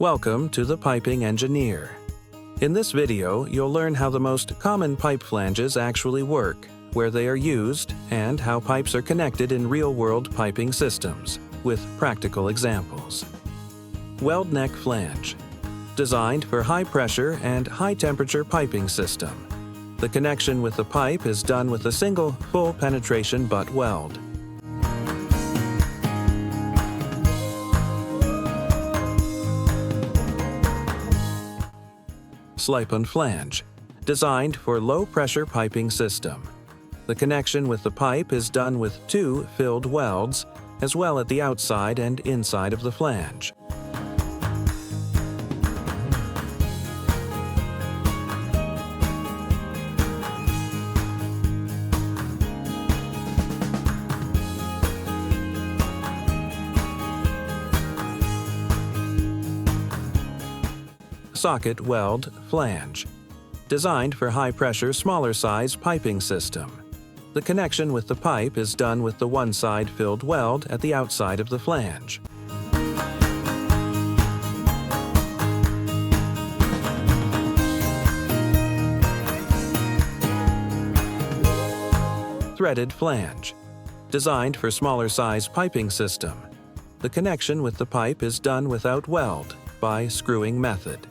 Welcome to the Piping Engineer. In this video, you'll learn how the most common pipe flanges actually work, where they are used, and how pipes are connected in real-world piping systems, with practical examples. Weld Neck Flange. Designed for high-pressure and high-temperature piping system. The connection with the pipe is done with a single full-penetration butt weld. Slip-on flange, designed for low-pressure piping system. The connection with the pipe is done with two filled welds, as well at the outside and inside of the flange. Socket weld flange, designed for high-pressure, smaller-size piping system. The connection with the pipe is done with the one-side filled weld at the outside of the flange. Threaded flange, designed for smaller-size piping system. The connection with the pipe is done without weld, by screwing method.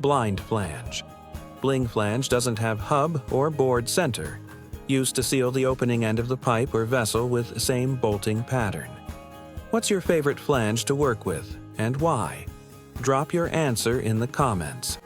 Blind flange. Bling flange doesn't have hub or bored center. Used to seal the opening end of the pipe or vessel with same bolting pattern. What's your favorite flange to work with, and why? Drop your answer in the comments.